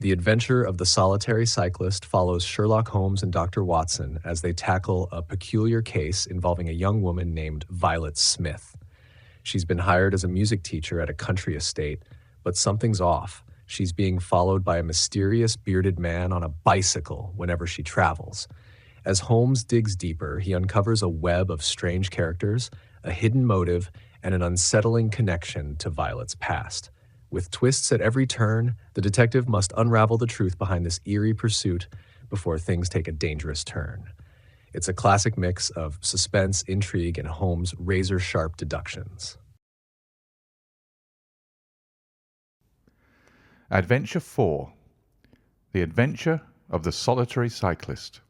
The Adventure of the Solitary Cyclist follows Sherlock Holmes and Dr. Watson as they tackle a peculiar case involving a young woman named Violet Smith. She's been hired as a music teacher at a country estate, but something's off. She's being followed by a mysterious bearded man on a bicycle whenever she travels. As Holmes digs deeper, he uncovers a web of strange characters, a hidden motive, and an unsettling connection to Violet's past. With twists at every turn, the detective must unravel the truth behind this eerie pursuit before things take a dangerous turn. It's a classic mix of suspense, intrigue, and Holmes' razor-sharp deductions. Adventure 4. The Adventure of the Solitary Cyclist.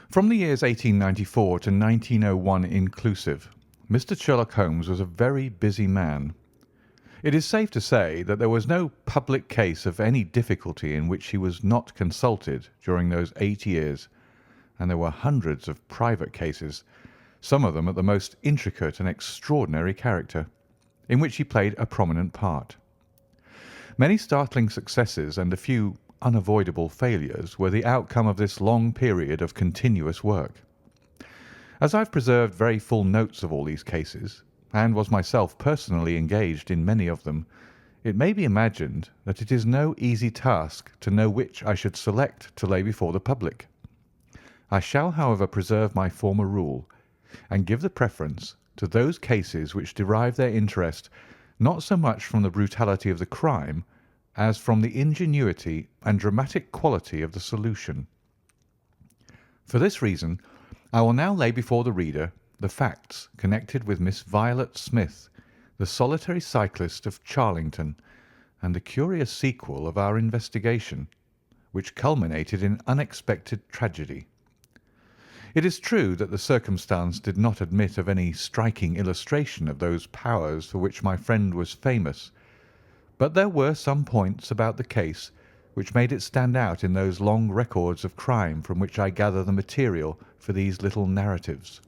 From the years 1894 to 1901 inclusive, Mr. Sherlock Holmes was a very busy man. It is safe to say that there was no public case of any difficulty in which he was not consulted during those 8 years, and there were hundreds of private cases, some of them of the most intricate and extraordinary character, in which he played a prominent part. Many startling successes and a few unavoidable failures were the outcome of this long period of continuous work. As I've preserved very full notes of all these cases, and was myself personally engaged in many of them, it may be imagined that it is no easy task to know which I should select to lay before the public. I shall, however, preserve my former rule, and give the preference to those cases which derive their interest not so much from the brutality of the crime as from the ingenuity and dramatic quality of the solution. For this reason, I will now lay before the reader the facts connected with Miss Violet Smith, the solitary cyclist of Charlington, and the curious sequel of our investigation, which culminated in unexpected tragedy. It is true that the circumstance did not admit of any striking illustration of those powers for which my friend was famous, but there were some points about the case which made it stand out in those long records of crime from which I gather the material for these little narratives.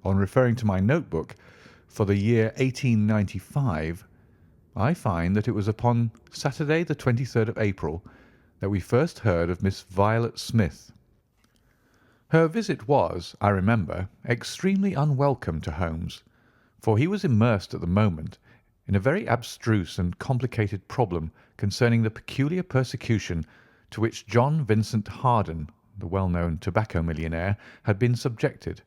On referring to my notebook for the year 1895, I find that it was upon Saturday the 23rd of April that we first heard of Miss Violet Smith. Her visit was, I remember, extremely unwelcome to Holmes, for he was immersed at the moment in a very abstruse and complicated problem concerning the peculiar persecution to which John Vincent Harden, the well-known tobacco millionaire, had been subjected.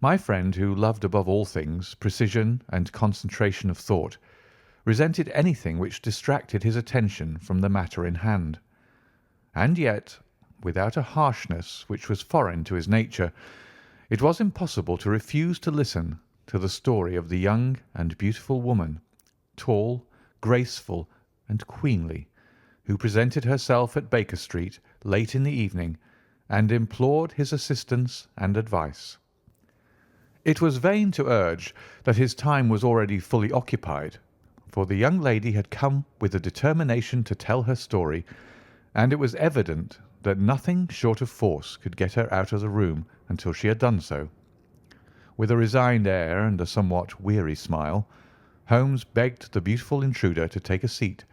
My friend, who loved above all things precision and concentration of thought, resented anything which distracted his attention from the matter in hand. And yet, without a harshness which was foreign to his nature, it was impossible to refuse to listen to the story of the young and beautiful woman, tall, graceful, and queenly, who presented herself at Baker Street late in the evening and implored his assistance and advice. It was vain to urge that his time was already fully occupied, for the young lady had come with the determination to tell her story, and it was evident that nothing short of force could get her out of the room until she had done so. With a resigned air and a somewhat weary smile, Holmes begged the beautiful intruder to take a seat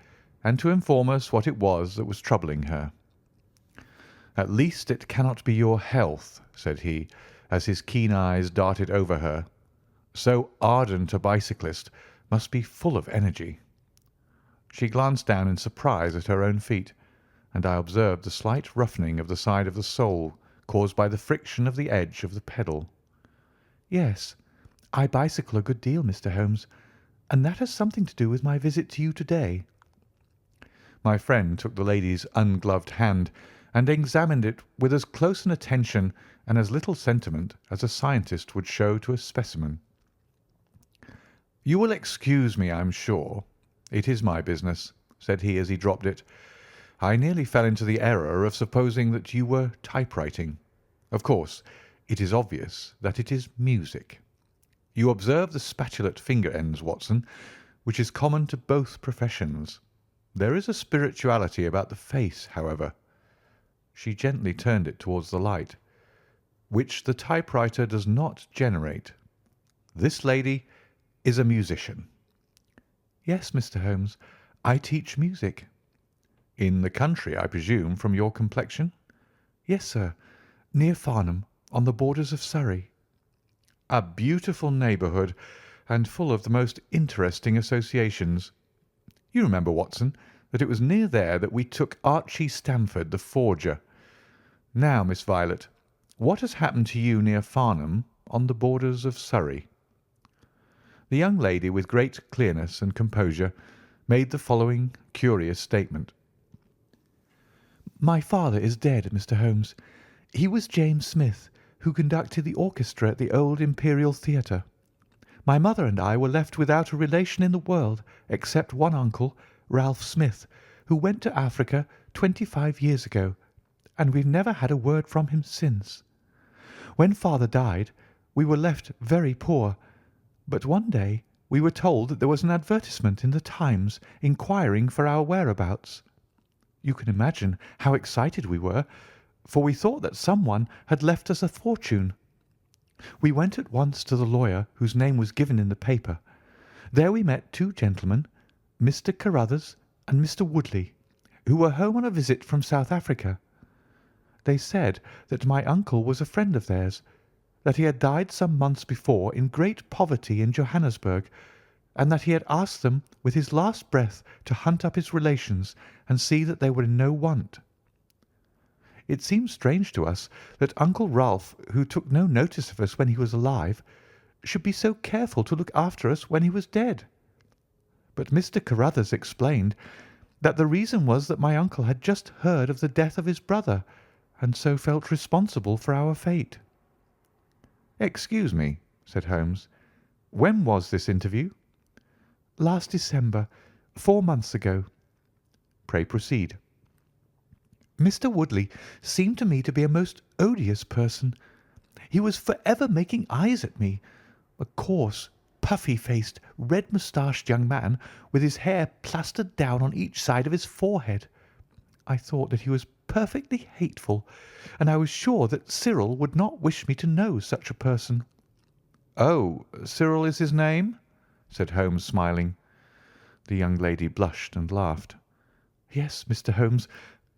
and to inform us what it was that was troubling her. "At least it cannot be your health," said he, as his keen eyes darted over her. "So ardent a bicyclist must be full of energy." She glanced down in surprise at her own feet, and I observed the slight roughening of the side of the sole caused by the friction of the edge of the pedal. "Yes, I bicycle a good deal, Mr. Holmes, and that has something to do with my visit to you to-day." My friend took the lady's ungloved hand and examined it with as close an attention and as little sentiment as a scientist would show to a specimen. "You will excuse me, I am sure. It is my business," said he as he dropped it. "I nearly fell into the error of supposing that you were typewriting. Of course, it is obvious that it is music. You observe the spatulate finger ends, Watson, which is common to both professions. There is a spirituality about the face, however," she gently turned it towards the light, "which the typewriter does not generate. This lady is a musician." "Yes, Mr. Holmes, I teach music. In the country, I presume, from your complexion? Yes, sir. Near Farnham, on the borders of Surrey. A beautiful neighbourhood, and full of the most interesting associations. You remember, Watson, that it was near there that we took Archie Stamford, the forger. Now, Miss Violet, what has happened to you near Farnham, on the borders of Surrey? The young lady, with great clearness and composure, made the following curious statement. My father is dead, Mr. Holmes. He was James Smith, who conducted the orchestra at the old Imperial Theatre. My mother and I were left without a relation in the world except one uncle, Ralph Smith, who went to Africa 25 years ago, and we've never had a word from him since. When father died, we were left very poor, but one day we were told that there was an advertisement in the Times inquiring for our whereabouts. You can imagine how excited we were, for we thought that someone had left us a fortune. We went at once to the lawyer whose name was given in the paper. There we met two gentlemen, Mr. Carruthers and Mr. Woodley, who were home on a visit from South Africa. They said that my uncle was a friend of theirs, that he had died some months before in great poverty in Johannesburg, and that he had asked them with his last breath to hunt up his relations and see that they were in no want. It seemed strange to us that Uncle Ralph, who took no notice of us when he was alive, should be so careful to look after us when he was dead. But Mr. Carruthers explained that the reason was that my uncle had just heard of the death of his brother, and so felt responsible for our fate. Excuse me, said Holmes. When was this interview? Last December, 4 months ago. Pray proceed. Mr. Woodley seemed to me to be a most odious person. He was forever making eyes at me, a coarse, puffy-faced, red-moustached young man with his hair plastered down on each side of his forehead. I thought that he was perfectly hateful, and I was sure that Cyril would not wish me to know such a person. Oh, Cyril is his name? Said Holmes, smiling. The young lady blushed and laughed. Yes, Mr. Holmes,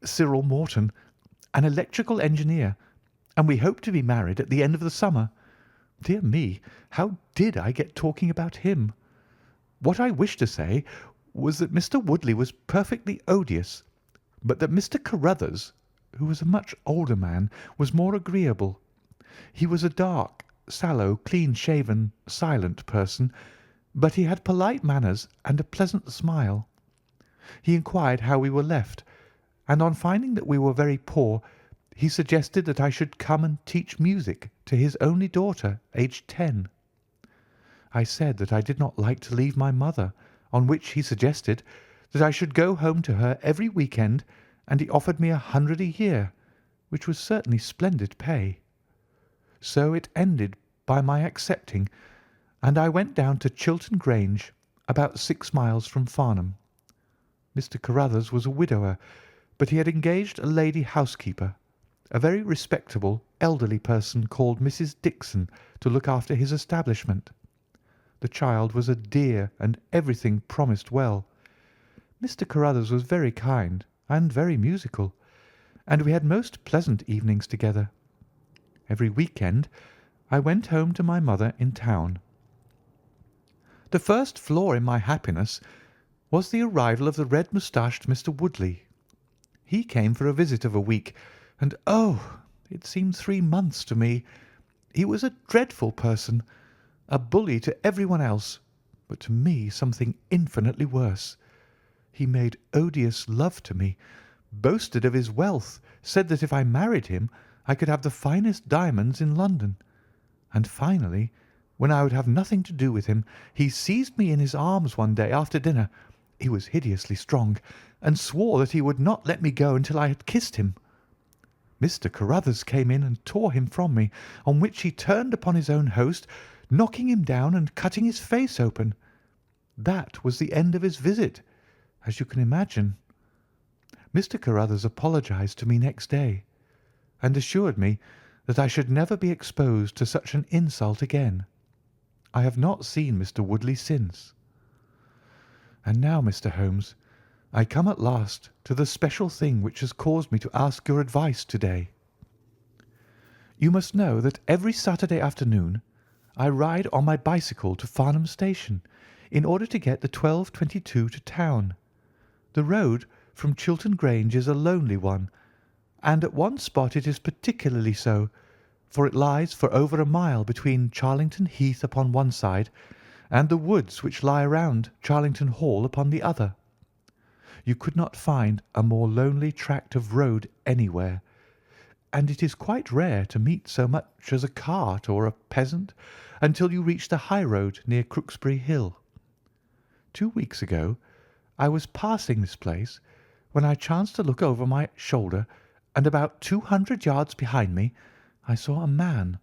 Cyril Morton, an electrical engineer, and we hope to be married at the end of the summer. Dear me, how did I get talking about him? What I wished to say was that Mr. Woodley was perfectly odious, but that Mr. Carruthers, who was a much older man, was more agreeable. He was a dark, sallow, clean-shaven, silent person, but he had polite manners and a pleasant smile. He inquired how we were left, and on finding that we were very poor, he suggested that I should come and teach music to his only daughter, aged 10. I said that I did not like to leave my mother, on which he suggested that I should go home to her every week-end, and he offered me 100 a year, which was certainly splendid pay. So it ended by my accepting, and I went down to Chiltern Grange, about 6 miles from Farnham. Mr. Carruthers was a widower, but he had engaged a lady housekeeper, a very respectable, elderly person called Mrs. Dixon, to look after his establishment. The child was a dear, and everything promised well. Mr. Carruthers was very kind and very musical, and we had most pleasant evenings together. Every week-end I went home to my mother in town. The first flaw in my happiness was the arrival of the red-moustached Mr. Woodley. He came for a visit of a week, and oh, it seemed 3 months to me. He was a dreadful person, a bully to everyone else, but to me something infinitely worse. He made odious love to me, boasted of his wealth, said that if I married him I could have the finest diamonds in London, and finally, when I would have nothing to do with him, he seized me in his arms one day after dinner, he was hideously strong, and swore that he would not let me go until I had kissed him. Mr. Carruthers came in and tore him from me, on which he turned upon his own host, knocking him down and cutting his face open. That was the end of his visit, as you can imagine. Mr. Carruthers apologized to me next day, and assured me that I should never be exposed to such an insult again. I have not seen Mr. Woodley since. And now, Mr. Holmes, I come at last to the special thing which has caused me to ask your advice to-day. You must know that every Saturday afternoon I ride on my bicycle to Farnham Station in order to get the 12:22 to town. The road from Chiltern Grange is a lonely one, and at one spot it is particularly so, for it lies for over a mile between Charlington Heath upon one side and the woods which lie around Charlington Hall upon the other. You could not find a more lonely tract of road anywhere, and it is quite rare to meet so much as a cart or a peasant until you reach the high road near Crooksbury Hill. 2 weeks ago I was passing this place when I chanced to look over my shoulder, and about 200 yards behind me I saw a man,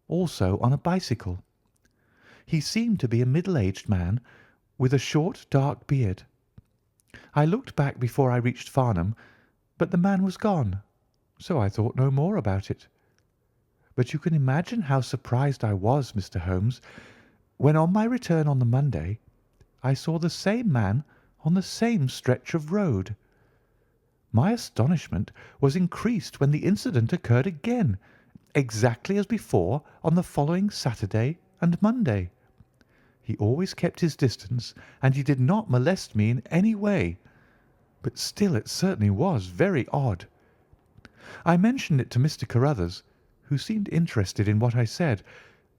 also on a bicycle. He seemed to be a middle-aged man with a short dark beard. I looked back before I reached Farnham, but the man was gone, so I thought no more about it. But you can imagine how surprised I was, Mr. Holmes, when on my return on the Monday I saw the same man on the same stretch of road. My astonishment was increased when the incident occurred again, exactly as before on the following Saturday and Monday. He always kept his distance, and he did not molest me in any way, but still it certainly was very odd. I mentioned it to Mr. Carruthers, who seemed interested in what I said,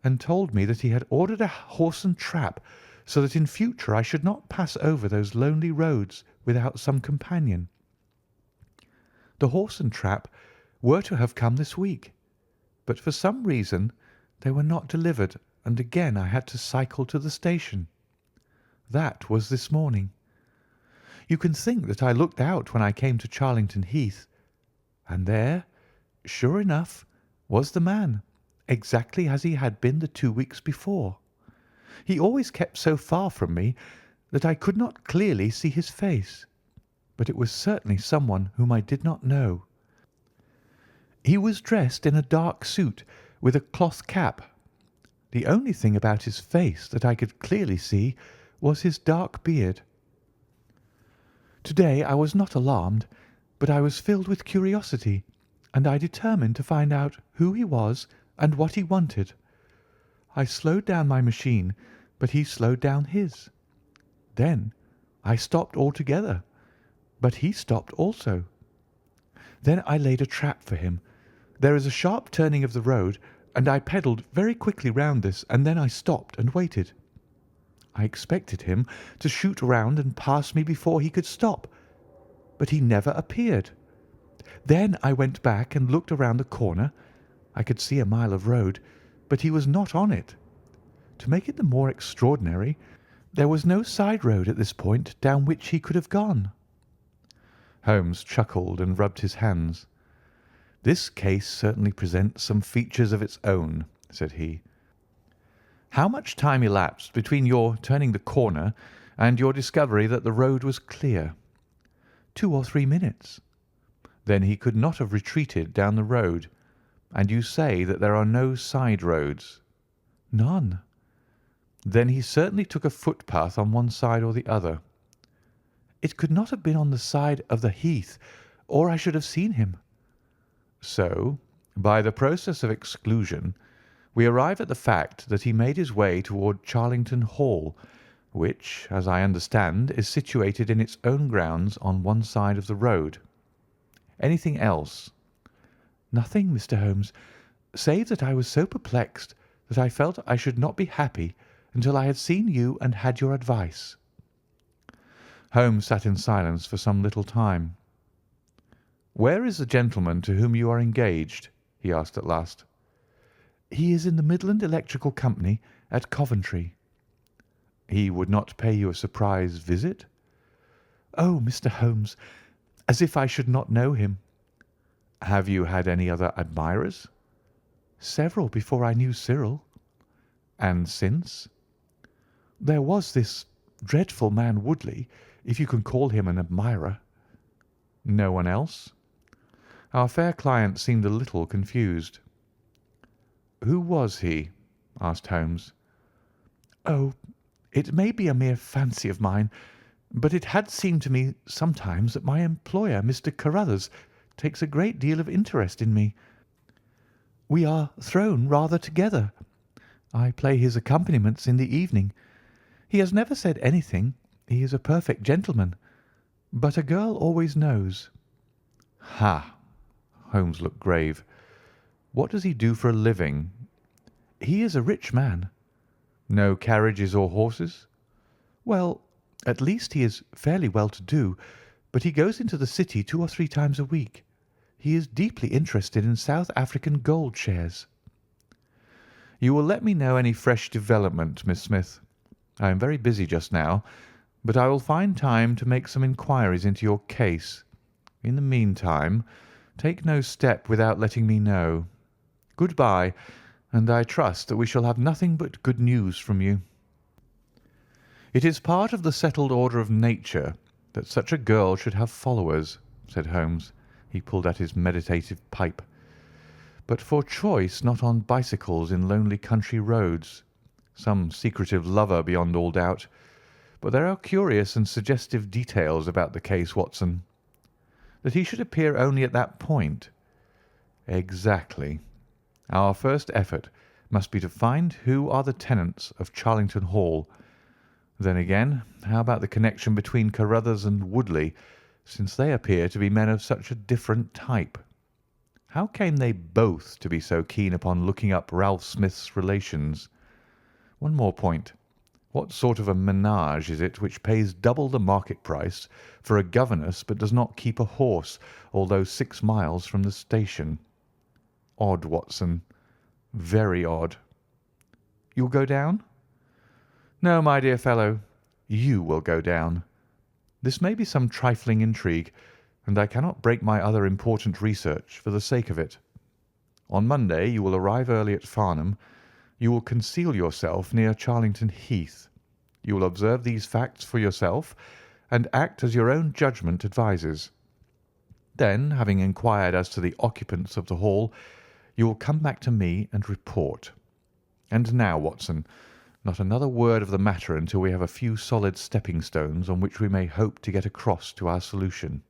and told me that he had ordered a horse and trap so that in future I should not pass over those lonely roads without some companion. The horse and trap were to have come this week, but for some reason they were not delivered, and again I had to cycle to the station. That was this morning. You can think that I looked out when I came to Charlington Heath, and there, sure enough, was the man, exactly as he had been the 2 weeks before. He always kept so far from me that I could not clearly see his face, but it was certainly someone whom I did not know. He was dressed in a dark suit with a cloth cap. The only thing about his face that I could clearly see was his dark beard. Today I was not alarmed, but I was filled with curiosity, and I determined to find out who he was and what he wanted. I slowed down my machine, but he slowed down his. Then I stopped altogether, but he stopped also. Then I laid a trap for him. There is a sharp turning of the road, and I pedalled very quickly round this, and then I stopped and waited. I expected him to shoot round and pass me before he could stop, but he never appeared. Then I went back and looked around the corner. I could see a mile of road, but he was not on it. To make it the more extraordinary, there was no side road at this point down which he could have gone. Holmes chuckled and rubbed his hands. "This case certainly presents some features of its own," said he. "How much time elapsed between your turning the corner and your discovery that the road was clear?" 2 or 3 minutes. "Then he could not have retreated down the road, and you say that there are no side roads?" "None." "Then he certainly took a footpath on one side or the other." "It could not have been on the side of the heath, or I should have seen him." "So, by the process of exclusion, we arrive at the fact that he made his way toward Charlington Hall, which, as I understand, is situated in its own grounds on one side of the road. Anything else?" "Nothing, Mr. Holmes, save that I was so perplexed that I felt I should not be happy until I had seen you and had your advice." Holmes sat in silence for some little time. "Where is the gentleman to whom you are engaged?" he asked at last. "He is in the Midland Electrical Company at Coventry." "He would not pay you a surprise visit?" "Oh, Mr. Holmes, as if I should not know him." "Have you had any other admirers?" "Several before I knew Cyril." "And since?" "There was this dreadful man Woodley, if you can call him an admirer." "No one else?" Our fair client seemed a little confused. "Who was he?" asked Holmes. "Oh, it may be a mere fancy of mine, but it had seemed to me sometimes that my employer, Mr. Carruthers, takes a great deal of interest in me. We are thrown rather together. I play his accompaniments in the evening. He has never said anything. He is a perfect gentleman. But a girl always knows." "Ha!" Holmes looked grave. "What does he do for a living?" "He is a rich man." "No carriages or horses?" "Well, at least he is fairly well to do, but he goes into the city 2 or 3 times a week. He is deeply interested in South African gold shares." "You will let me know any fresh development, Miss Smith. I am very busy just now, but I will find time to make some inquiries into your case. In the meantime, take no step without letting me know. Good-bye, and I trust that we shall have nothing but good news from you." "It is part of the settled order of nature that such a girl should have followers," said Holmes. He pulled at his meditative pipe. "But for choice not on bicycles in lonely country roads. Some secretive lover beyond all doubt. But there are curious and suggestive details about the case, Watson. That he should appear only at that point. Exactly. Our first effort must be to find who are the tenants of Charlington Hall. Then again, how about the connection between Carruthers and Woodley, since they appear to be men of such a different type? How came they both to be so keen upon looking up Ralph Smith's relations? One more point. What sort of a menage is it which pays double the market price for a governess but does not keep a horse, although 6 miles from the station? Odd, Watson. Very odd. You'll go down? No, my dear fellow, you will go down. This may be some trifling intrigue, and I cannot break my other important research for the sake of it. On Monday you will arrive early at Farnham. You will conceal yourself near Charlington Heath. You will observe these facts for yourself and act as your own judgment advises. Then, having inquired as to the occupants of the hall, you will come back to me and report. And now, Watson, not another word of the matter until we have a few solid stepping stones on which we may hope to get across to our solution."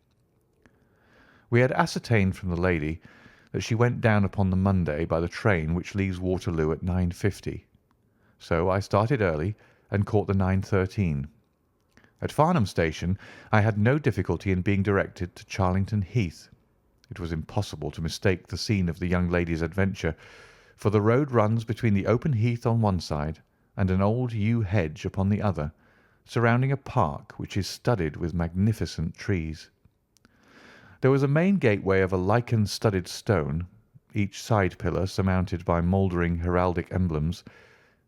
We had ascertained from the lady that she went down upon the Monday by the train which leaves Waterloo at 9:50. So I started early and caught the 9:13. At Farnham Station I had no difficulty in being directed to Charlington Heath. It was impossible to mistake the scene of the young lady's adventure, for the road runs between the open heath on one side and an old yew hedge upon the other, surrounding a park which is studded with magnificent trees. There was a main gateway of a lichen-studded stone, each side pillar surmounted by mouldering heraldic emblems,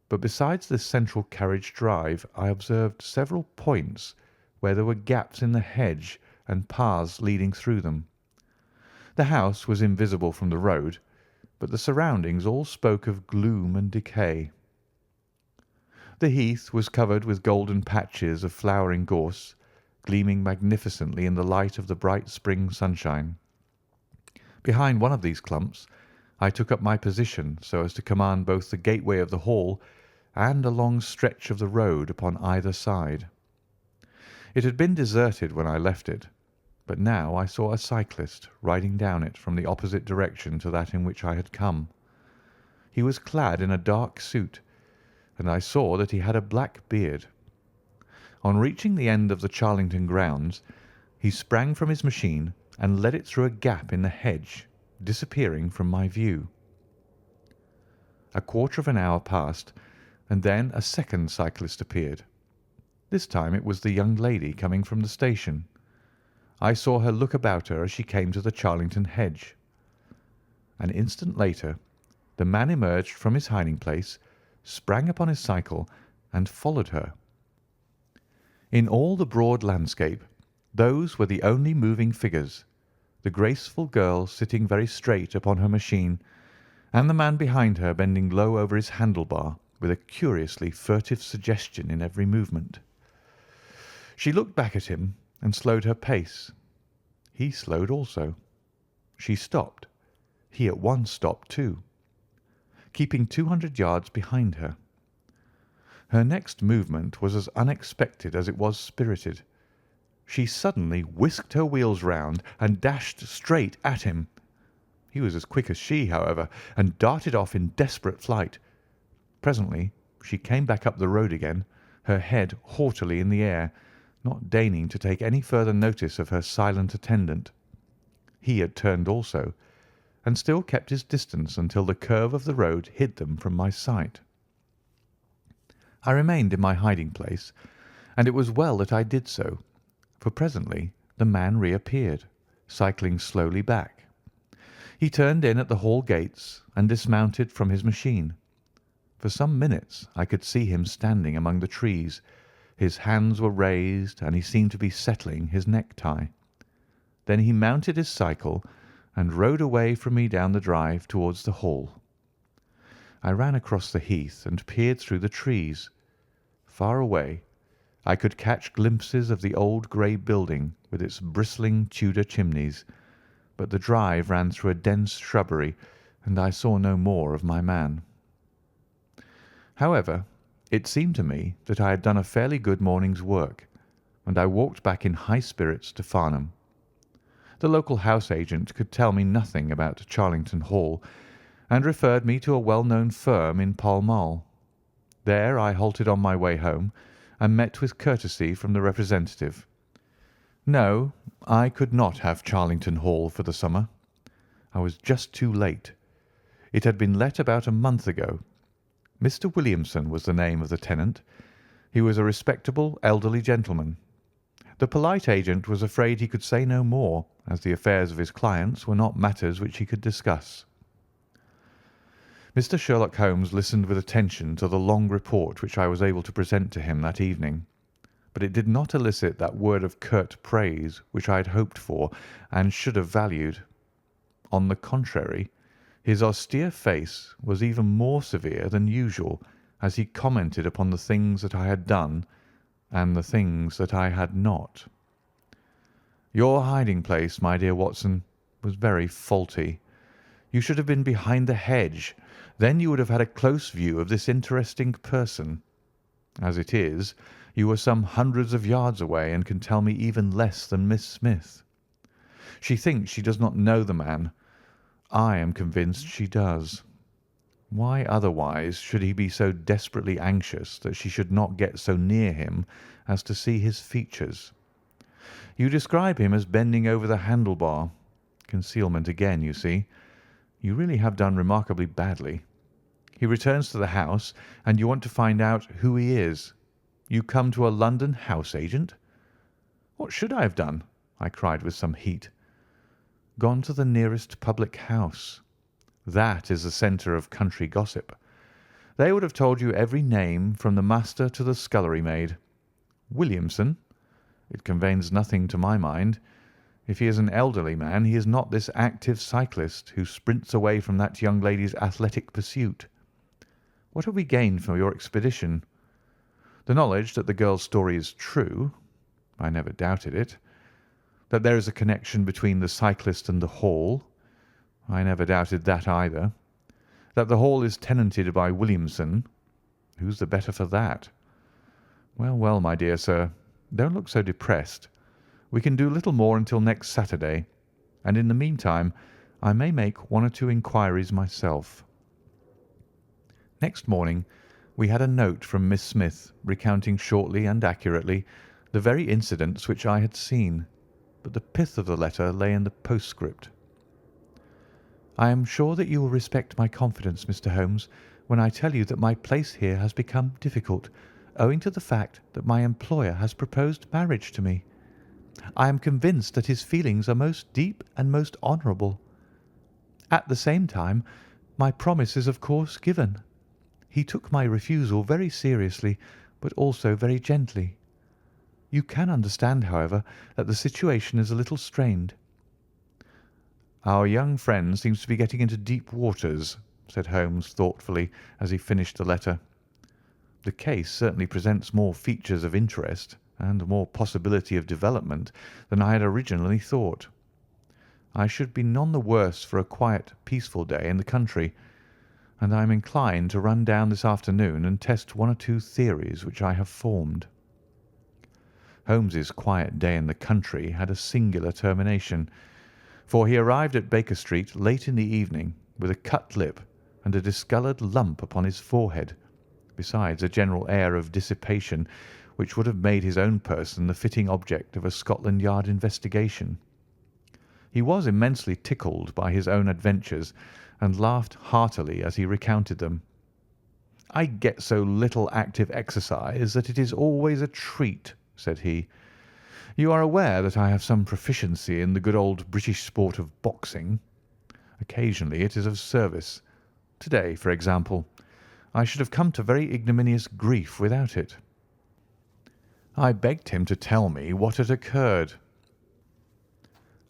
but besides this central carriage drive I observed several points where there were gaps in the hedge and paths leading through them. The house was invisible from the road, but the surroundings all spoke of gloom and decay. The heath was covered with golden patches of flowering gorse, gleaming magnificently in the light of the bright spring sunshine. Behind one of these clumps I took up my position so as to command both the gateway of the hall and a long stretch of the road upon either side. It had been deserted when I left it, but now I saw a cyclist riding down it from the opposite direction to that in which I had come. He was clad in a dark suit, and I saw that he had a black beard. On reaching the end of the Charlington grounds, he sprang from his machine and led it through a gap in the hedge, disappearing from my view. A quarter of an hour passed, and then a second cyclist appeared. This time it was the young lady coming from the station. I saw her look about her as she came to the Charlington hedge. An instant later the man emerged from his hiding place, sprang upon his cycle, and followed her. In all the broad landscape those were the only moving figures, the graceful girl sitting very straight upon her machine, and the man behind her bending low over his handlebar with a curiously furtive suggestion in every movement. She looked back at him and slowed her pace. He slowed also. She stopped. He at once stopped too, keeping 200 yards behind her. Her next movement was as unexpected as it was spirited. she suddenly whisked her wheels round and dashed straight at him. He was as quick as she, however, and darted off in desperate flight. Presently she came back up the road again, her head haughtily in the air, not deigning to take any further notice of her silent attendant. He had turned also, and still kept his distance until the curve of the road hid them from my sight. I remained in my hiding place, and it was well that I did so, for presently the man reappeared, cycling slowly back. He turned in at the hall gates and dismounted from his machine. For some minutes I could see him standing among the trees. His hands were raised, and he seemed to be settling his necktie. Then he mounted his cycle and rode away from me down the drive towards the hall. I ran across the heath and peered through the trees. Far away I could catch glimpses of the old grey building with its bristling Tudor chimneys, but the drive ran through a dense shrubbery, and I saw no more of my man. However, it seemed to me that I had done a fairly good morning's work, and I walked back in high spirits to Farnham. The local house agent could tell me nothing about Charlington Hall, and referred me to a well-known firm in Pall Mall. There I halted on my way home, and met with courtesy from the representative. No, I could not have Charlington Hall for the summer. I was just too late. It had been let about a month ago. Mr. Williamson was the name of the tenant. He was a respectable elderly gentleman. The polite agent was afraid he could say no more, as the affairs of his clients were not matters which he could discuss. Mr. Sherlock Holmes listened with attention to the long report which I was able to present to him that evening, but it did not elicit that word of curt praise which I had hoped for and should have valued. On the contrary, his austere face was even more severe than usual as he commented upon the things that I had done and the things that I had not. Your hiding place, my dear Watson, was very faulty. You should have been behind the hedge. Then you would have had a close view of this interesting person. As it is, you were some hundreds of yards away and can tell me even less than Miss Smith. She thinks she does not know the man. I am convinced she does. Why otherwise should he be so desperately anxious that she should not get so near him as to see his features? You describe him as bending over the handlebar. Concealment again, you see. You really have done remarkably badly. He returns to the house, and you want to find out who he is. You come to a London house agent? What should I have done? I cried with some heat. Gone to the nearest public house. That is the centre of country gossip. They would have told you every name from the master to the scullery maid. Williamson? It conveys nothing to my mind. If he is an elderly man, he is not this active cyclist who sprints away from that young lady's athletic pursuit. What have we gained from your expedition? The knowledge that the girl's story is true. I never doubted it. That there is a connection between the cyclist and the hall. I never doubted that either. That the hall is tenanted by Williamson. Who's the better for that? Well, well, my dear sir, don't look so depressed. We can do little more until next Saturday, and in the meantime I may make one or two inquiries myself. Next morning we had a note from Miss Smith recounting shortly and accurately the very incidents which I had seen, but the pith of the letter lay in the postscript. I am sure that you will respect my confidence, Mr. Holmes, when I tell you that my place here has become difficult, owing to the fact that my employer has proposed marriage to me. I am convinced that his feelings are most deep and most honourable. At the same time, my promise is of course given. He took my refusal very seriously, but also very gently. You can understand, however, that the situation is a little strained. Our young friend seems to be getting into deep waters, said Holmes thoughtfully as he finished the letter. The case certainly presents more features of interest and more possibility of development than I had originally thought. I should be none the worse for a quiet, peaceful day in the country, and I am inclined to run down this afternoon and test one or two theories which I have formed. Holmes's quiet day in the country had a singular termination, for he arrived at Baker Street late in the evening with a cut lip and a discoloured lump upon his forehead, besides a general air of dissipation which would have made his own person the fitting object of a Scotland Yard investigation. He was immensely tickled by his own adventures and laughed heartily as he recounted them. "I get so little active exercise that it is always a treat," said he. "You are aware that I have some proficiency in the good old British sport of boxing. Occasionally it is of service. To-day, for example, I should have come to very ignominious grief without it." I begged him to tell me what had occurred.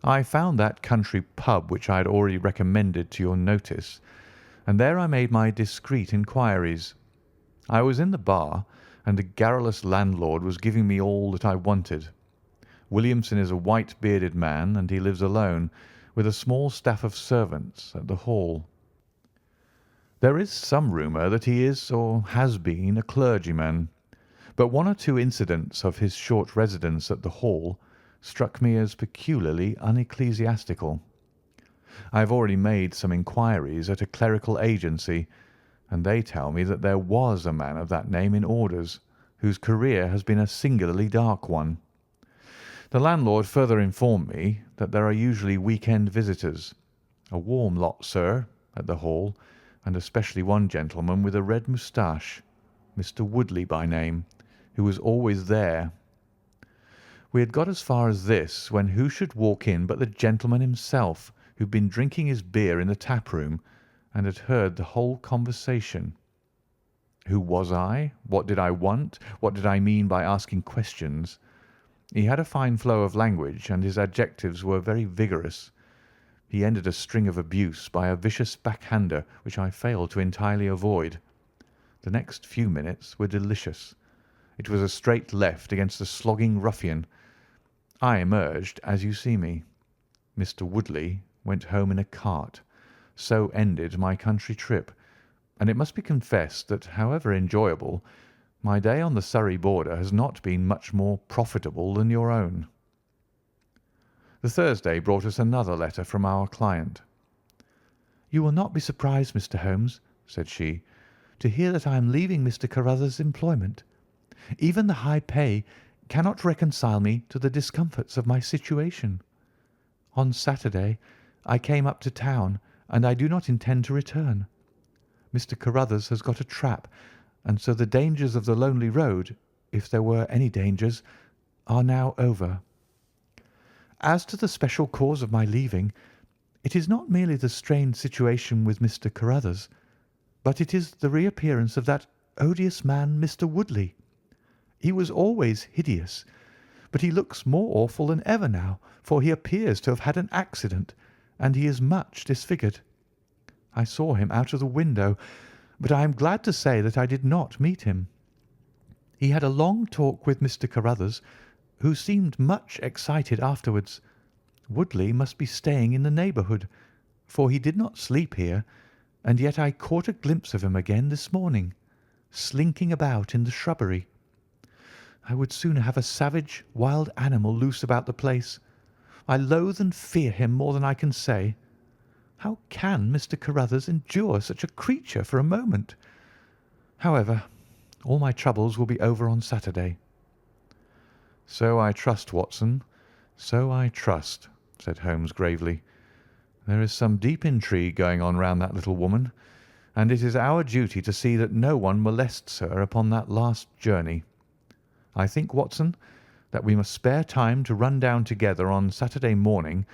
"I found that country pub which I had already recommended to your notice, and there I made my discreet inquiries. I was in the bar, and the garrulous landlord was giving me all that I wanted. Williamson is a white-bearded man, and he lives alone, with a small staff of servants, at the Hall. There is some rumour that he is, or has been, a clergyman, but one or two incidents of his short residence at the Hall struck me as peculiarly unecclesiastical. I have already made some inquiries at a clerical agency, and they tell me that there was a man of that name in orders, whose career has been a singularly dark one. The landlord further informed me that there are usually week-end visitors, a warm lot, sir, at the Hall, and especially one gentleman with a red moustache, Mr. Woodley by name, who was always there. We had got as far as this when who should walk in but the gentleman himself, who had been drinking his beer in the tap-room and had heard the whole conversation. Who was I? What did I want? What did I mean by asking questions? He had a fine flow of language, and his adjectives were very vigorous. He ended a string of abuse by a vicious backhander which I failed to entirely avoid. The next few minutes were delicious. It was a straight left against a slogging ruffian. I emerged as you see me. Mr. Woodley went home in a cart. So ended my country trip, and it must be confessed that, however enjoyable, my day on the Surrey border has not been much more profitable than your own. The Thursday brought us another letter from our client. "You will not be surprised, Mr. Holmes," said she, "to hear that I am leaving Mr. Carruthers' employment. Even the high pay cannot reconcile me to the discomforts of my situation. On Saturday I came up to town, and I do not intend to return. Mr. Carruthers has got a trap, and so the dangers of the lonely road, if there were any dangers, are now over. As to the special cause of my leaving, it is not merely the strained situation with Mr. Carruthers, but it is the reappearance of that odious man, Mr. Woodley. He was always hideous, but he looks more awful than ever now, for he appears to have had an accident, and he is much disfigured. I saw him out of the window, but I am glad to say that I did not meet him. He had a long talk with Mr. Carruthers, who seemed much excited afterwards. Woodley must be staying in the neighbourhood, for he did not sleep here, and yet I caught a glimpse of him again this morning, slinking about in the shrubbery. I would sooner have a savage, wild animal loose about the place. I loathe and fear him more than I can say. How can Mr. Carruthers endure such a creature for a moment? However, all my troubles will be over on Saturday." "So I trust, Watson, so I trust," said Holmes gravely. "There is some deep intrigue going on round that little woman, and it is our duty to see that no one molests her upon that last journey. I think, Watson, that we must spare time to run down together on Saturday morning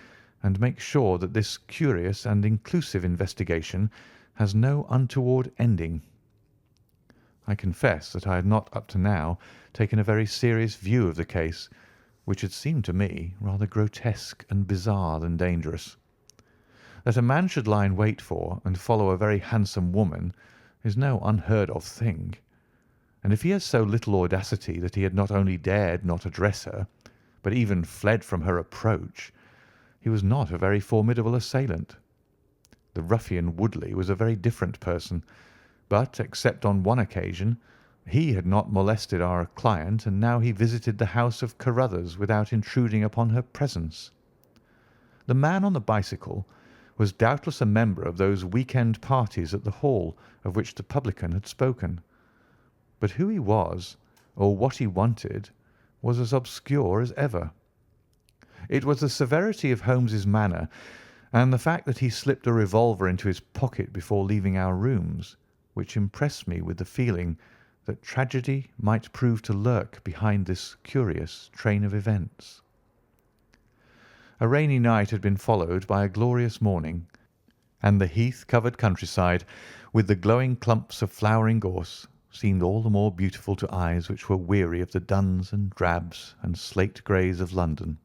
and make sure that this curious and inclusive investigation has no untoward ending." I confess that I had not up to now taken a very serious view of the case, which had seemed to me rather grotesque and bizarre than dangerous. That a man should lie in wait for and follow a very handsome woman is no unheard-of thing, and if he has so little audacity that he had not only dared not address her, but even fled from her approach, he was not a very formidable assailant. The ruffian Woodley was a very different person, but, except on one occasion, He had not molested our client, and now he visited the house of Carruthers without intruding upon her presence. The man on the bicycle was doubtless a member of those week-end parties at the Hall of which the publican had spoken. But who he was, or what he wanted, was as obscure as ever. It was the severity of Holmes's manner, and the fact that he slipped a revolver into his pocket before leaving our rooms, which impressed me with the feeling that tragedy might prove to lurk behind this curious train of events. A rainy night had been followed by a glorious morning, and the heath-covered countryside, with the glowing clumps of flowering gorse, seemed all the more beautiful to eyes which were weary of the duns and drabs and slate-greys of London.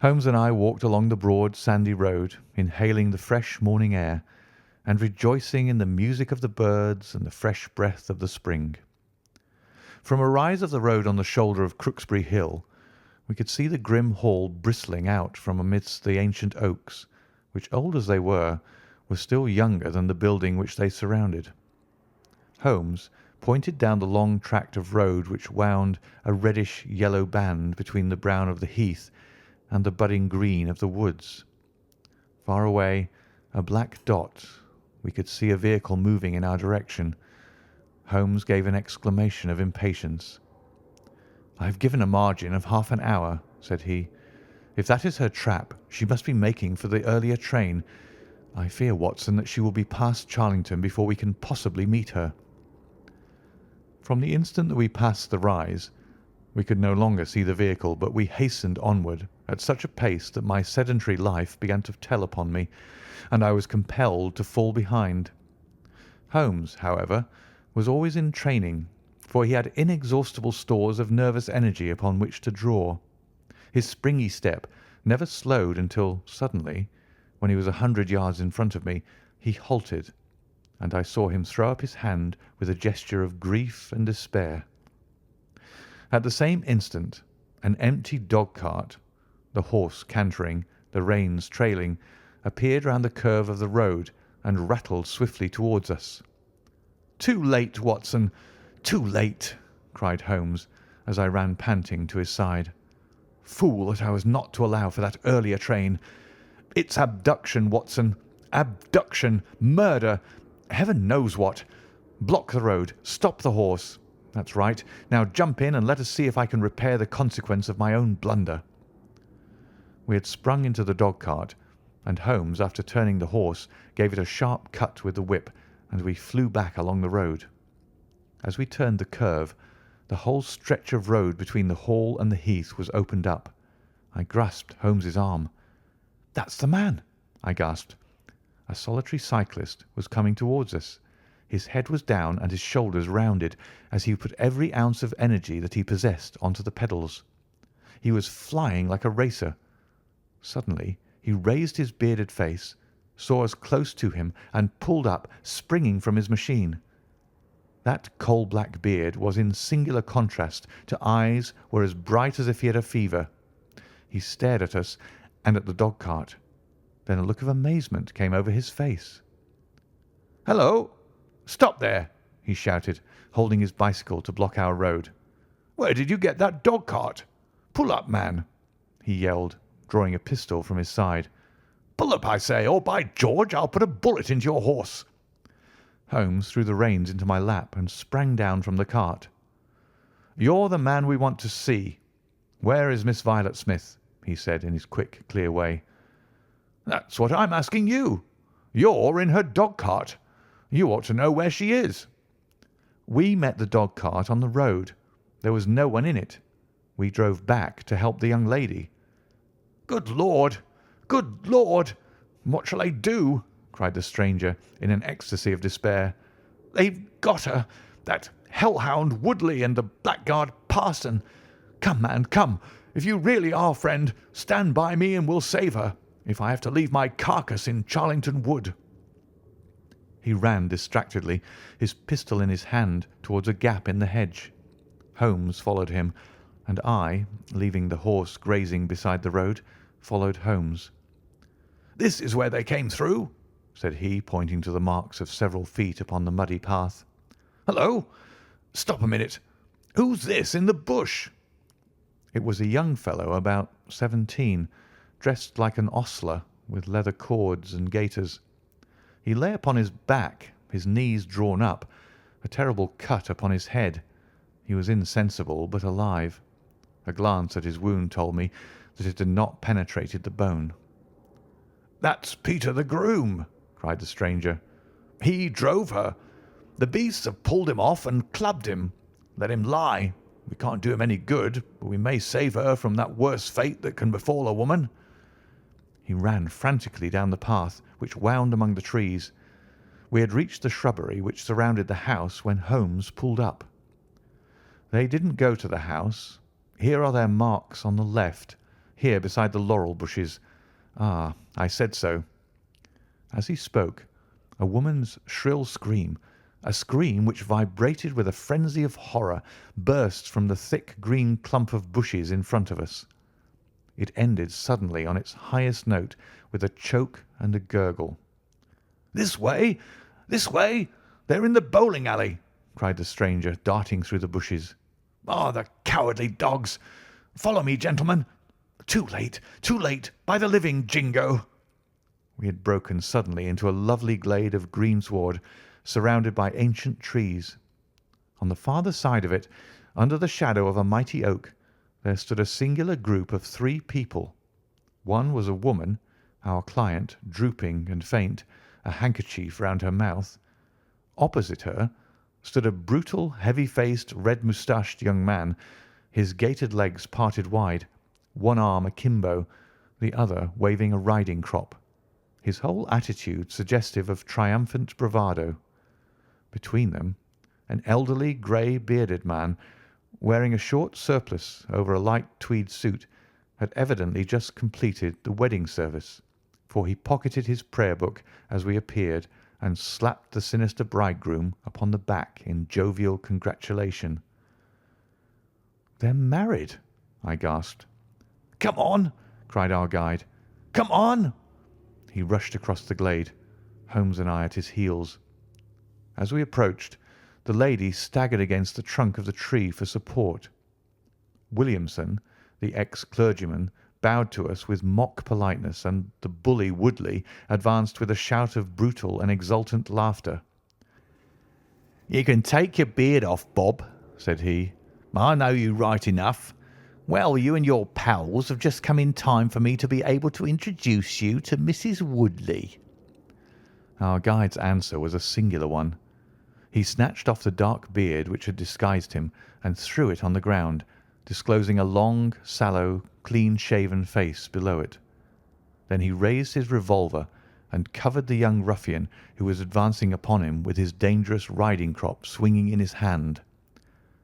Holmes and I walked along the broad sandy road, inhaling the fresh morning air, and rejoicing in the music of the birds and the fresh breath of the spring. From a rise of the road on the shoulder of Crooksbury Hill, we could see the grim hall bristling out from amidst the ancient oaks, which, old as they were still younger than the building which they surrounded. Holmes pointed down the long tract of road which wound a reddish-yellow band between the brown of the heath and the budding green of the woods. Far away, a black dot, we could see a vehicle moving in our direction. Holmes gave an exclamation of impatience. "I have given a margin of half an hour," said he. "If that is her trap, she must be making for the earlier train. I fear, Watson, that she will be past Charlington before we can possibly meet her." From the instant that we passed the rise, we could no longer see the vehicle, but we hastened onward at such a pace that my sedentary life began to tell upon me, and I was compelled to fall behind. Holmes, however, was always in training, for he had inexhaustible stores of nervous energy upon which to draw. His springy step never slowed until suddenly, when he was 100 yards in front of me, he halted, and I saw him throw up his hand with a gesture of grief and despair. At the same instant, an empty dog-cart, the horse cantering, the reins trailing, appeared round the curve of the road and rattled swiftly towards us. "Too late, Watson, too late!" cried Holmes, as I ran panting to his side. "Fool that I was not to allow for that earlier train! It's abduction, Watson, abduction, murder, heaven knows what! Block the road, stop the horse. That's right. Now jump in and let us see if I can repair the consequence of my own blunder." We had sprung into the dog-cart, and Holmes, after turning the horse, gave it a sharp cut with the whip, and we flew back along the road. As we turned the curve, the whole stretch of road between the Hall and the heath was opened up. I grasped Holmes's arm. "That's the man!" I gasped. A solitary cyclist was coming towards us. His head was down and his shoulders rounded as he put every ounce of energy that he possessed onto the pedals. He was flying like a racer. Suddenly he raised his bearded face, saw us close to him, and pulled up, springing from his machine. That coal-black beard was in singular contrast to eyes were as bright as if he had a fever. He stared at us and at the dog-cart. Then a look of amazement came over his face. "Hello! Stop there!" he shouted, holding his bicycle to block our road. "Where did you get that dog-cart? Pull up, man!" he yelled, drawing a pistol from his side. "Pull up, I say, or by George, I'll put a bullet into your horse." Holmes threw the reins into my lap and sprang down from the cart. "You're the man we want to see. Where is Miss Violet Smith?" he said in his quick, clear way. "That's what I'm asking you. You're in her dog-cart. You ought to know where she is." "We met the dog-cart on the road. There was no one in it. We drove back to help the young lady." "Good Lord! Good Lord! What shall I do?" cried the stranger in an ecstasy of despair. "They've got her, that hell-hound Woodley and the blackguard parson. Come, man, come. If you really are a friend, stand by me and we'll save her, if I have to leave my carcass in Charlington Wood." He ran distractedly, his pistol in his hand, towards a gap in the hedge. Holmes followed him, and I, leaving the horse grazing beside the road, followed Holmes. "This is where they came through," said he, pointing to the marks of several feet upon the muddy path. "Hullo! Stop a minute. Who's this in the bush?" It was a young fellow about 17, dressed like an ostler, with leather cords and gaiters. He lay upon his back, his knees drawn up, a terrible cut upon his head. He was insensible, but alive. A glance at his wound told me that it had not penetrated the bone. "That's Peter the groom," cried the stranger. "He drove her. The beasts have pulled him off and clubbed him. Let him lie. We can't do him any good, but we may save her from that worst fate that can befall a woman." He ran frantically down the path which wound among the trees. We had reached the shrubbery which surrounded the house when Holmes pulled up. "They didn't go to the house. Here are their marks on the left, here beside the laurel bushes. Ah, I said so." As he spoke, a woman's shrill scream, a scream which vibrated with a frenzy of horror, burst from the thick green clump of bushes in front of us. It ended suddenly on its highest note with a choke and a gurgle. "This way! This way! They're in the bowling alley!" cried the stranger, darting through the bushes. "Ah, the cowardly dogs! Follow me, gentlemen! Too late! Too late! By the living Jingo!" We had broken suddenly into a lovely glade of greensward, surrounded by ancient trees. On the farther side of it, under the shadow of a mighty oak, there stood a singular group of 3 people. One was a woman, our client, drooping and faint, a handkerchief round her mouth. Opposite her stood a brutal, heavy-faced, red-moustached young man, his gaitered legs parted wide, one arm akimbo, the other waving a riding crop, his whole attitude suggestive of triumphant bravado. Between them, an elderly, grey-bearded man, wearing a short surplice over a light tweed suit, had evidently just completed the wedding service, for he pocketed his prayer book as we appeared and slapped the sinister bridegroom upon the back in jovial congratulation. "They're married!" I gasped. "Come on!" cried our guide. "Come on!" He rushed across the glade, Holmes and I at his heels. As we approached, the lady staggered against the trunk of the tree for support. Williamson, the ex-clergyman, bowed to us with mock politeness, and the bully Woodley advanced with a shout of brutal and exultant laughter. "You can take your beard off, Bob," said he. "I know you right enough. Well, you and your pals have just come in time for me to be able to introduce you to Mrs. Woodley." Our guide's answer was a singular one. He snatched off the dark beard which had disguised him and threw it on the ground, disclosing a long, sallow, clean-shaven face below it. Then he raised his revolver and covered the young ruffian who was advancing upon him with his dangerous riding crop swinging in his hand.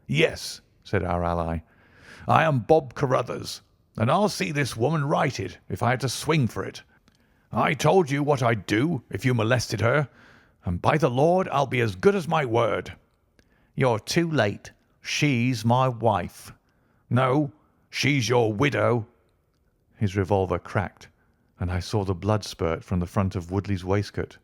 "Yes," said our ally, "I am Bob Carruthers, and I'll see this woman righted if I had to swing for it. I told you what I'd do if you molested her, and by the Lord I'll be as good as my word." "You're too late. She's my wife." "No, she's your widow." His revolver cracked, and I saw the blood spurt from the front of Woodley's waistcoat.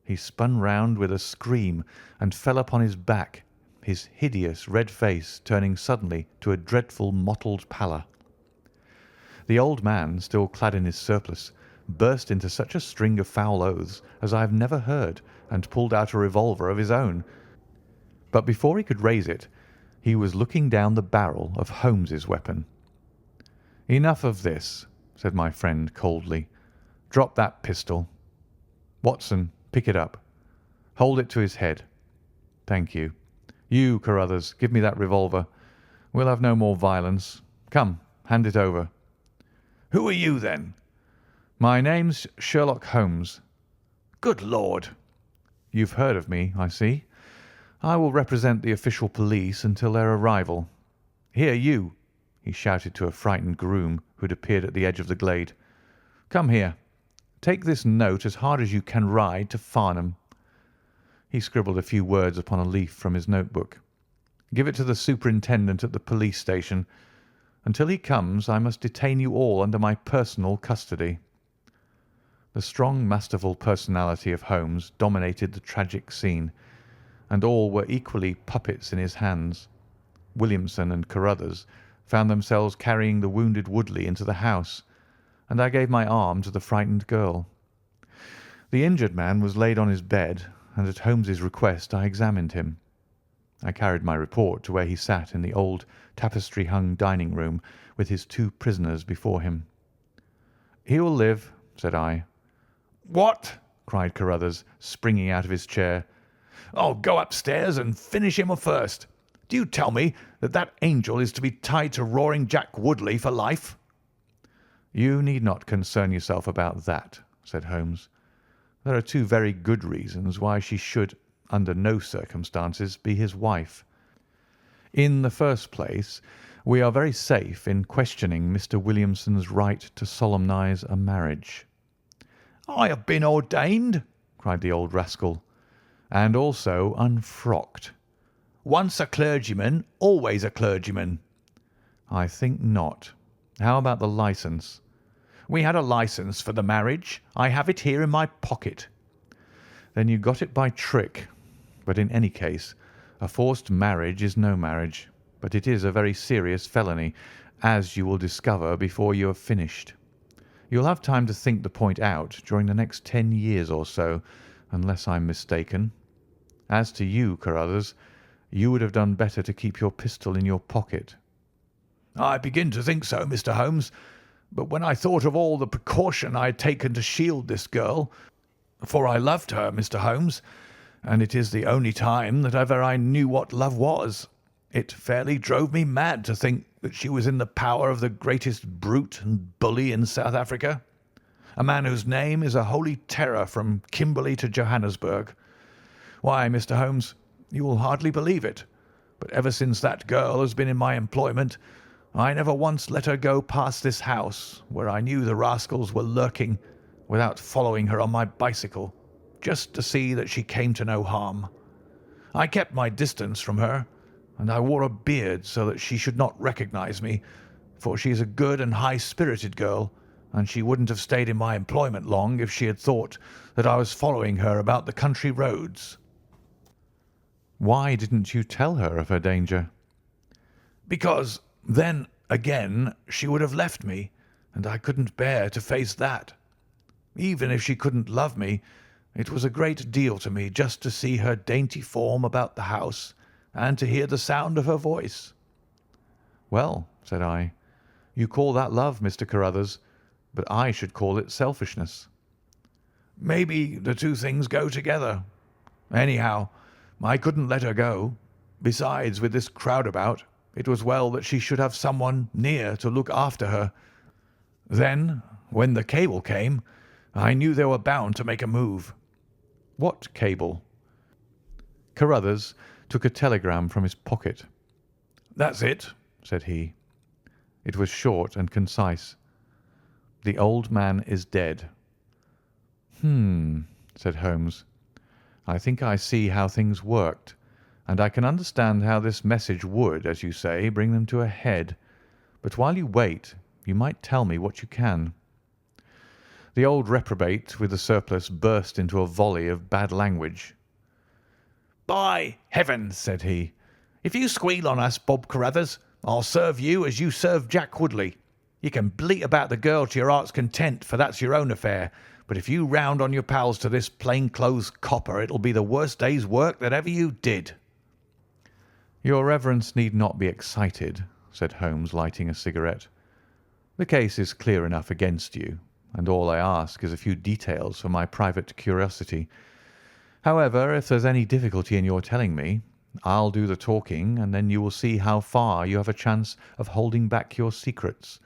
He spun round with a scream and fell upon his back, his hideous red face turning suddenly to a dreadful mottled pallor. The old man, still clad in his surplice, burst into such a string of foul oaths as I have never heard, and pulled out a revolver of his own. But before he could raise it, he was looking down the barrel of Holmes's weapon. "Enough of this," said my friend coldly. "Drop that pistol. Watson, pick it up. Hold it to his head. Thank you. You, Carruthers, give me that revolver. We'll have no more violence. Come, hand it over." "Who are you, then?" "My name's Sherlock Holmes." "Good Lord!" "You've heard of me, I see. I will represent the official police until their arrival. Here, you!" he shouted to a frightened groom who had appeared at the edge of the glade. "Come here. Take this note as hard as you can ride to Farnham." He scribbled a few words upon a leaf from his notebook. "Give it to the superintendent at the police station. Until he comes, I must detain you all under my personal custody." The strong, masterful personality of Holmes dominated the tragic scene. and all were equally puppets in his hands. Williamson and Carruthers found themselves carrying the wounded Woodley into the house, and I gave my arm to the frightened girl. The injured man was laid on his bed, and at Holmes's request I examined him. I carried my report to where he sat in the old tapestry-hung dining room with his 2 prisoners before him. "He will live," said I. "What!" cried Carruthers, springing out of his chair. "I'll go upstairs and finish him first. Do you tell me that that angel is to be tied to Roaring Jack Woodley for life?" "You need not concern yourself about that," said Holmes. "There are 2 very good reasons why she should, under no circumstances, be his wife. In the first place, we are very safe in questioning Mr. Williamson's right to solemnize a marriage." "I have been ordained," cried the old rascal. "And also unfrocked." "Once a clergyman, always a clergyman." "I think not. How about the licence?" "We had a licence for the marriage. I have it here in my pocket." "Then you got it by trick. But in any case, a forced marriage is no marriage, but it is a very serious felony, as you will discover before you have finished. You'll have time to think the point out during the next 10 years or so, unless I'm mistaken. As to you, Carruthers, you would have done better to keep your pistol in your pocket." "I begin to think so, Mr. Holmes. But when I thought of all the precaution I had taken to shield this girl, for I loved her, Mr. Holmes, and it is the only time that ever I knew what love was, it fairly drove me mad to think that she was in the power of the greatest brute and bully in South Africa, a man whose name is a holy terror from Kimberley to Johannesburg. Why, Mr. Holmes, you will hardly believe it, but ever since that girl has been in my employment, I never once let her go past this house, where I knew the rascals were lurking, without following her on my bicycle, just to see that she came to no harm. I kept my distance from her, and I wore a beard so that she should not recognize me, for she is a good and high-spirited girl, and she wouldn't have stayed in my employment long if she had thought that I was following her about the country roads." "Why didn't you tell her of her danger?" "Because then, again, she would have left me, and I couldn't bear to face that. Even if she couldn't love me, it was a great deal to me just to see her dainty form about the house and to hear the sound of her voice." "Well," said I, "you call that love, Mr. Carruthers, but I should call it selfishness." "Maybe the 2 things go together. Anyhow, I couldn't let her go. Besides, with this crowd about, it was well that she should have someone near to look after her. Then, when the cable came, I knew they were bound to make a move." "What cable?" Carruthers took a telegram from his pocket. "That's it," said he. It was short and concise. "The old man is dead." Said Holmes. "I think I see how things worked, and I can understand how this message would, as you say, bring them to a head. But while you wait, you might tell me what you can." The old reprobate with the surplice burst into a volley of bad language. "By heaven," said he, "if you squeal on us, Bob Carruthers, I'll serve you as you served Jack Woodley. You can bleat about the girl to your heart's content, for that's your own affair, but if you round on your pals to this plain-clothes copper, it'll be the worst day's work that ever you did." "Your reverence need not be excited," said Holmes, lighting a cigarette. "The case is clear enough against you, and all I ask is a few details for my private curiosity. However, if there's any difficulty in your telling me, I'll do the talking, and then you will see how far you have a chance of holding back your secrets.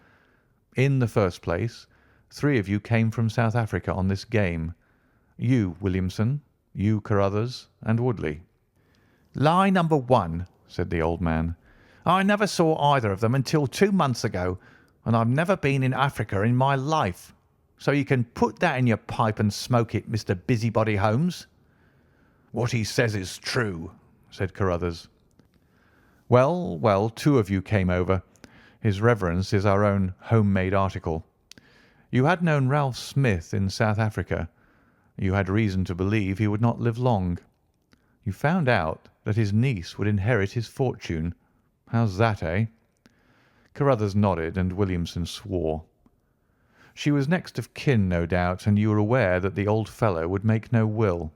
In the first place, 3 of you came from South Africa on this game. You, Williamson, you, Carruthers, and Woodley." "Lie number 1, said the old man. "I never saw either of them until 2 months ago, and I've never been in Africa in my life. So you can put that in your pipe and smoke it, Mr. Busybody Holmes." "What he says is true," said Carruthers. "Well, well, 2 of you came over. His reverence is our own home-made article. You had known Ralph Smith in South Africa. You had reason to believe he would not live long. You found out that his niece would inherit his fortune. How's that, eh?" Carruthers nodded, and Williamson swore. "She was next of kin, no doubt, and you were aware that the old fellow would make no will."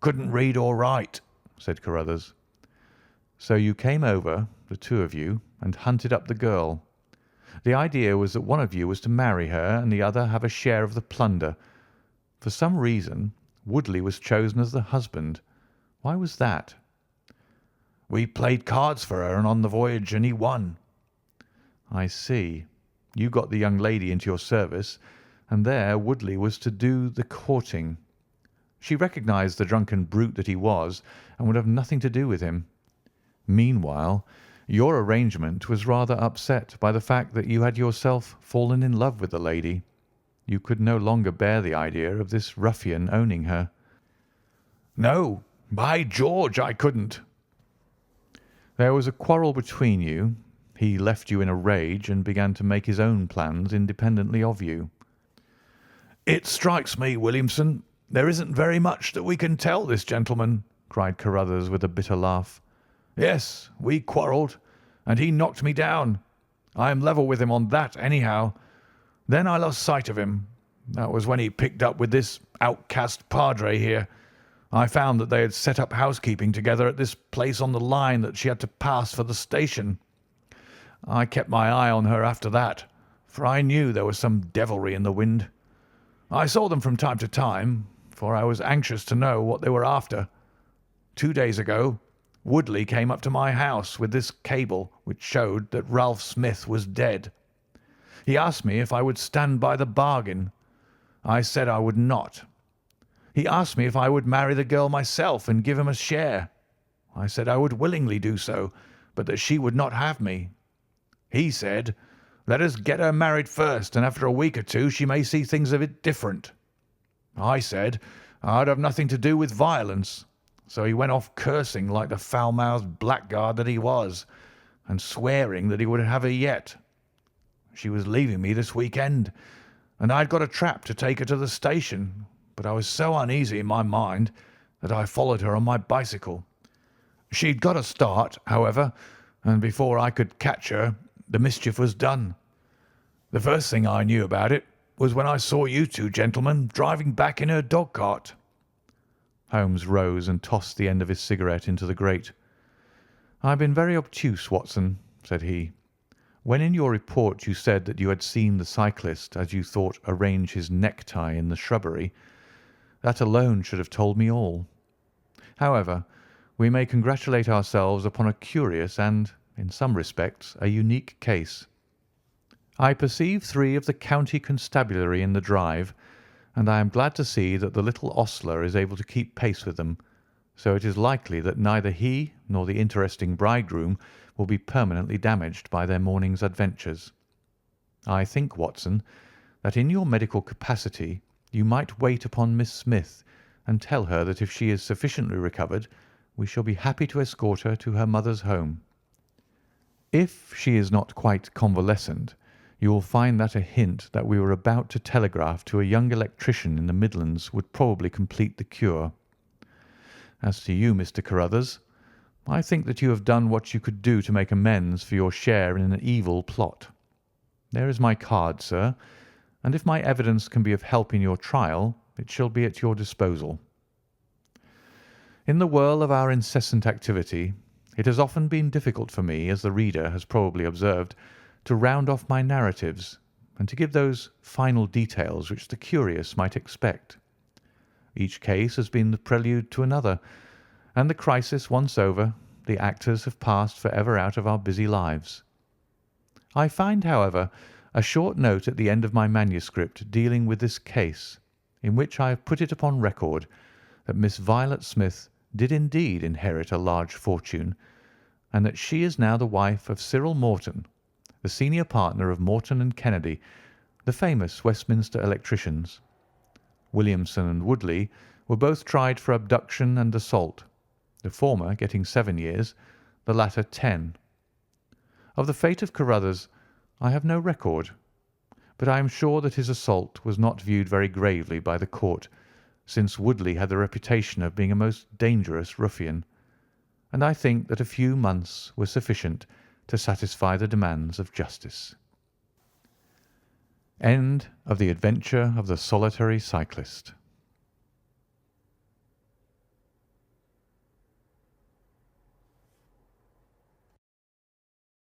"Couldn't read or write," said Carruthers. "So you came over, the two of you, and hunted up the girl. The idea was that one of you was to marry her and the other have a share of the plunder. For some reason, Woodley was chosen as the husband. Why was that?" "We played cards for her and on the voyage, and he won." "I see. You got the young lady into your service, and there Woodley was to do the courting. She recognised the drunken brute that he was, and would have nothing to do with him. Meanwhile, your arrangement was rather upset by the fact that you had yourself fallen in love with the lady. You could no longer bear the idea of this ruffian owning her." "No, by George, I couldn't." "There was a quarrel between you. He left you in a rage and began to make his own plans independently of you." "It strikes me, Williamson, there isn't very much that we can tell this gentleman," cried Carruthers with a bitter laugh. "Yes, we quarrelled, and he knocked me down. I am level with him on that, anyhow. Then I lost sight of him. That was when he picked up with this outcast padre here. I found that they had set up housekeeping together at this place on the line that she had to pass for the station. I kept my eye on her after that, for I knew there was some devilry in the wind. I saw them from time to time, for I was anxious to know what they were after. 2 days ago, Woodley came up to my house with this cable which showed that Ralph Smith was dead. He asked me if I would stand by the bargain. I said I would not. He asked me if I would marry the girl myself and give him a share. I said I would willingly do so, but that she would not have me. He said, 'Let us get her married first, and after a week or two she may see things a bit different.' I said I'd have nothing to do with violence, so he went off cursing like the foul-mouthed blackguard that he was, and swearing that he would have her yet. She was leaving me this week-end, and I'd got a trap to take her to the station, but I was so uneasy in my mind that I followed her on my bicycle. She'd got a start, however, and before I could catch her, the mischief was done. The first thing I knew about it was when I saw you two gentlemen driving back in her dog-cart." Holmes rose and tossed the end of his cigarette into the grate. "I have been very obtuse, Watson," said he. "When in your report you said that you had seen the cyclist, as you thought, arrange his necktie in the shrubbery, that alone should have told me all. However, we may congratulate ourselves upon a curious and, in some respects, a unique case. I perceive 3 of the county constabulary in the drive, and I am glad to see that the little ostler is able to keep pace with them, so it is likely that neither he nor the interesting bridegroom will be permanently damaged by their morning's adventures. I think, Watson, that in your medical capacity you might wait upon Miss Smith and tell her that if she is sufficiently recovered, we shall be happy to escort her to her mother's home. If she is not quite convalescent, you will find that a hint that we were about to telegraph to a young electrician in the Midlands would probably complete the cure. As to you, Mr. Carruthers, I think that you have done what you could do to make amends for your share in an evil plot. There is my card, sir, and if my evidence can be of help in your trial, it shall be at your disposal. In the whirl of our incessant activity, it has often been difficult for me, as the reader has probably observed, to round off my narratives and to give those final details which the curious might expect. Each case has been the prelude to another, and the crisis once over, the actors have passed for ever out of our busy lives. I find, however, a short note at the end of my manuscript dealing with this case, in which I have put it upon record that Miss Violet Smith did indeed inherit a large fortune, and that she is now the wife of Cyril Morton, the senior partner of Morton and Kennedy, the famous Westminster electricians. Williamson and Woodley were both tried for abduction and assault, the former getting 7 years, the latter 10. Of the fate of Carruthers I have no record, but I am sure that his assault was not viewed very gravely by the court, since Woodley had the reputation of being a most dangerous ruffian, and I think that a few months were sufficient to satisfy the demands of justice. End of The Adventure of the Solitary Cyclist.